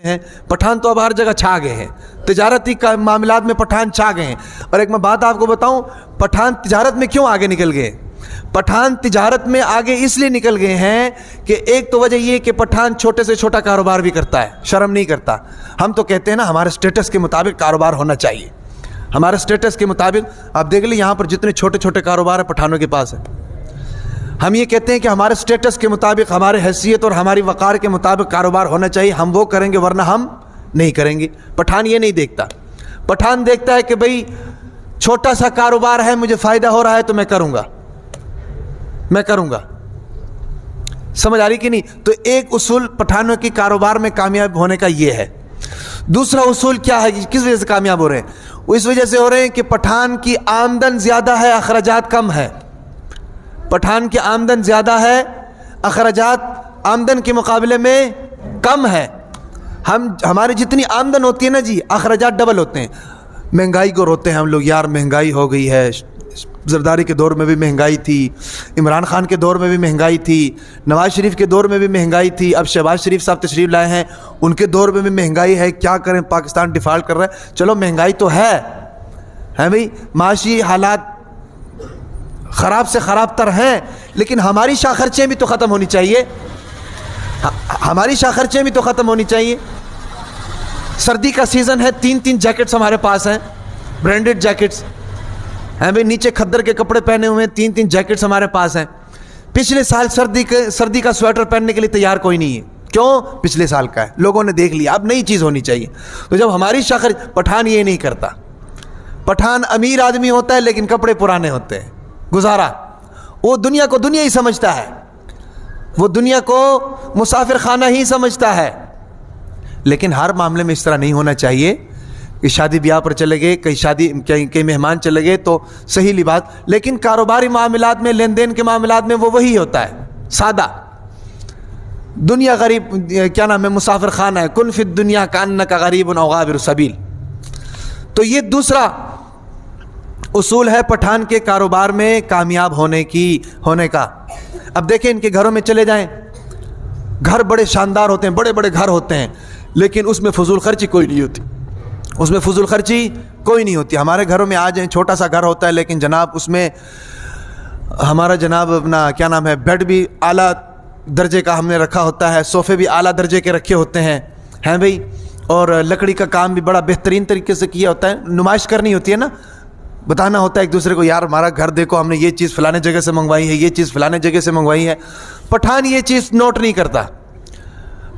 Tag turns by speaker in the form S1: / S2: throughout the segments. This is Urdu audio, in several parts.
S1: ہیں, پٹھان تو اب ہر جگہ چھا گئے ہیں, تجارتی معاملات میں پٹھان چھا گئے ہیں. اور ایک میں بات آپ کو بتاؤں, پٹھان تجارت میں کیوں آگے نکل گئے؟ پٹھان تجارت میں آگے اس لیے نکل گئے ہیں کہ ایک تو وجہ یہ کہ پٹھان چھوٹے سے چھوٹا کاروبار بھی کرتا ہے, شرم نہیں کرتا. ہم تو کہتے ہیں نا ہمارے سٹیٹس کے مطابق کاروبار ہونا چاہیے, ہمارے سٹیٹس کے مطابق. آپ دیکھ لیں یہاں پر جتنے چھوٹے چھوٹے کاروبار ہیں پٹھانوں کے پاس ہیں. ہم یہ کہتے ہیں کہ ہمارے سٹیٹس کے مطابق, ہمارے حیثیت اور ہماری وقار کے مطابق کاروبار ہونا چاہیے, ہم وہ کریں گے ورنہ ہم نہیں کریں گے. پٹھان یہ نہیں دیکھتا. پٹھان دیکھتا ہے کہ بھئی چھوٹا سا کاروبار ہے, مجھے فائدہ ہو رہا ہے تو میں کروں گا. سمجھ آ رہی کہ نہیں؟ تو ایک اصول پٹھانوں کی کاروبار میں کامیاب ہونے کا یہ ہے. دوسرا اصول کیا ہے, کس وجہ سے کامیاب ہو رہے ہیں؟ وہ اس وجہ سے ہو رہے ہیں کہ پٹھان کی آمدن زیادہ ہے, اخراجات کم ہے. پٹھان کی آمدن زیادہ ہے, اخراجات آمدن کے مقابلے میں کم ہے. ہماری جتنی آمدن ہوتی ہے نا جی, اخراجات ڈبل ہوتے ہیں. مہنگائی کو روتے ہیں ہم لوگ, یار مہنگائی ہو گئی ہے. زرداری کے دور میں بھی مہنگائی تھی, عمران خان کے دور میں بھی مہنگائی تھی, نواز شریف کے دور میں بھی مہنگائی تھی, اب شہباز شریف صاحب تشریف لائے ہیں, ان کے دور میں بھی مہنگائی ہے. کیا کریں, پاکستان ڈیفالٹ کر رہا ہے. چلو مہنگائی تو ہے بھئی, معاشی حالات خراب سے خراب تر ہیں, لیکن ہماری شاہ خرچیں بھی تو ختم ہونی چاہیے. ہماری شاہ خرچیں بھی تو ختم ہونی چاہیے. سردی کا سیزن ہے, 3 جیکٹس ہمارے پاس ہیں, برانڈڈ جیکٹس ہیں بھئی, نیچے کھدر کے کپڑے پہنے ہوئے ہیں, 3 جیکٹس ہمارے پاس ہیں. پچھلے سال سردی کا سویٹر پہننے کے لیے تیار کوئی نہیں ہے. کیوں؟ پچھلے سال کا ہے, لوگوں نے دیکھ لیا, اب نئی چیز ہونی چاہیے. تو جب ہماری شاہ خرچ, پٹھان یہ نہیں کرتا. پٹھان امیر آدمی ہوتا ہے لیکن کپڑے پرانے ہوتے ہیں, گزارا. وہ دنیا کو دنیا ہی سمجھتا ہے, وہ دنیا کو مسافر خانہ ہی سمجھتا ہے. لیکن ہر معاملے میں اس طرح نہیں ہونا چاہیے کہ شادی بیاہ پر چلے گئے, کئی مہمان چلے گئے تو صحیح لباس, لیکن کاروباری معاملات میں, لین دین کے معاملات میں وہ وہی ہوتا ہے, سادہ. دنیا غریب, کیا نام ہے, مسافر خانہ ہے. کن فی الدنیا کانک غریب او عابر سبیل. تو یہ دوسرا اصول ہے پٹھان کے کاروبار میں کامیاب ہونے کا. اب دیکھیں ان کے گھروں میں چلے جائیں, گھر بڑے شاندار ہوتے ہیں, بڑے بڑے گھر ہوتے ہیں, لیکن اس میں فضول خرچی کوئی نہیں ہوتی. ہمارے گھروں میں آ جائیں, چھوٹا سا گھر ہوتا ہے لیکن جناب اس میں ہمارا جناب اپنا کیا نام ہے, بیڈ بھی اعلیٰ درجے کا ہم نے رکھا ہوتا ہے, صوفے بھی اعلیٰ درجے کے رکھے ہوتے ہیں بھئی, اور لکڑی کا کام بھی بڑا بہترین طریقے سے کیا ہوتا ہے. نمائش کرنی ہوتی ہے نا, بتانا ہوتا ہے ایک دوسرے کو, یار ہمارا گھر دیکھو, ہم نے یہ چیز فلانے جگہ سے منگوائی ہے, یہ چیز فلانے جگہ سے منگوائی ہے. پٹھان یہ چیز نوٹ نہیں کرتا.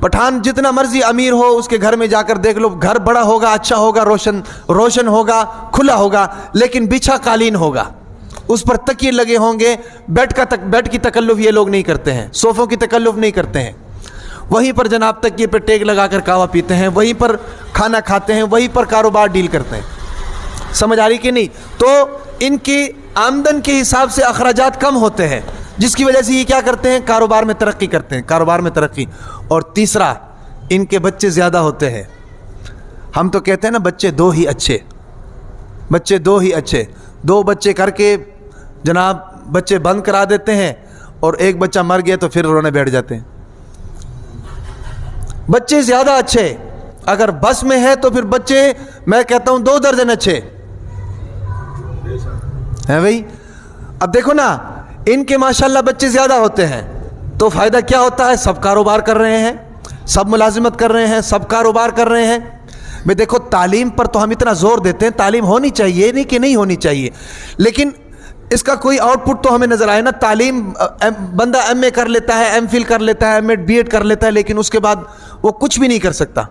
S1: پٹھان جتنا مرضی امیر ہو, اس کے گھر میں جا کر دیکھ لو, گھر بڑا ہوگا, اچھا ہوگا, روشن ہوگا, کھلا ہوگا, لیکن بچھا قالین ہوگا, اس پر تکیے لگے ہوں گے. بیڈ کی تکلف یہ لوگ نہیں کرتے ہیں, صوفوں کی تکلف نہیں کرتے ہیں. وہیں پر جناب تکیے پہ ٹیک لگا کر کہوا پیتے ہیں, وہیں پر کھانا کھاتے ہیں, وہیں پر کاروبار ڈیل کرتے ہیں. سمجھ آ رہی کہ نہیں؟ تو ان کی آمدن کے حساب سے اخراجات کم ہوتے ہیں, جس کی وجہ سے یہ کیا کرتے ہیں, کاروبار میں ترقی کرتے ہیں, کاروبار میں ترقی. اور تیسرا, ان کے بچے زیادہ ہوتے ہیں. ہم تو کہتے ہیں نا بچے 2 ہی اچھے, 2 بچے کر کے جناب بچے بند کرا دیتے ہیں, اور ایک بچہ مر گیا تو پھر رونے بیٹھ جاتے ہیں. بچے زیادہ اچھے اگر بس میں ہے تو پھر بچے میں کہتا ہوں 2 درجن اچھے ہیں بھئی. اب دیکھو نا, ان کے ماشاءاللہ بچے زیادہ ہوتے ہیں تو فائدہ کیا ہوتا ہے, سب کاروبار کر رہے ہیں, سب ملازمت کر رہے ہیں, سب کاروبار کر رہے ہیں. میں دیکھو تعلیم پر تو ہم اتنا زور دیتے ہیں, تعلیم ہونی چاہیے, نہیں کہ نہیں ہونی چاہیے, لیکن اس کا کوئی آؤٹ پٹ تو ہمیں نظر آئے نا. تعلیم بندہ ایم اے کر لیتا ہے, ایم فل کر لیتا ہے, ایم ایڈ بی ایڈ کر لیتا ہے, لیکن اس کے بعد وہ کچھ بھی نہیں کر سکتا.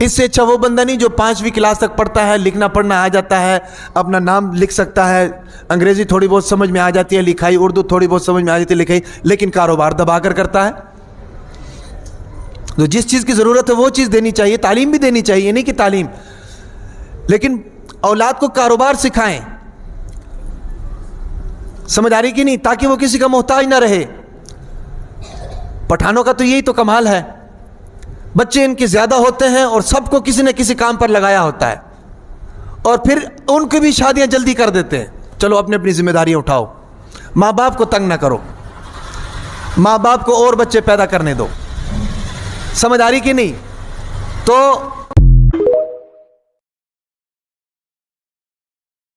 S1: اس سے اچھا وہ بندہ نہیں جو 5ویں کلاس تک پڑھتا ہے, لکھنا پڑھنا آ جاتا ہے, اپنا نام لکھ سکتا ہے, انگریزی تھوڑی بہت سمجھ میں آ جاتی ہے لکھائی, اردو تھوڑی بہت سمجھ میں آ جاتی ہے لکھائی, لیکن کاروبار دبا کر کرتا ہے. تو جس چیز کی ضرورت ہے وہ چیز دینی چاہیے, تعلیم بھی دینی چاہیے, نہیں کہ تعلیم, لیکن اولاد کو کاروبار سکھائیں. سمجھ آ رہی کہ نہیں؟ تاکہ وہ کسی کا محتاج نہ رہے. پٹھانوں کا تو یہی تو کمال ہے, بچے ان کے زیادہ ہوتے ہیں اور سب کو کسی نہ کسی کام پر لگایا ہوتا ہے, اور پھر ان کی بھی شادیاں جلدی کر دیتے ہیں. چلو اپنی ذمہ داریاں اٹھاؤ, ماں باپ کو تنگ نہ کرو, ماں باپ کو اور بچے پیدا کرنے دو. سمجھ آ رہی کہ نہیں؟ تو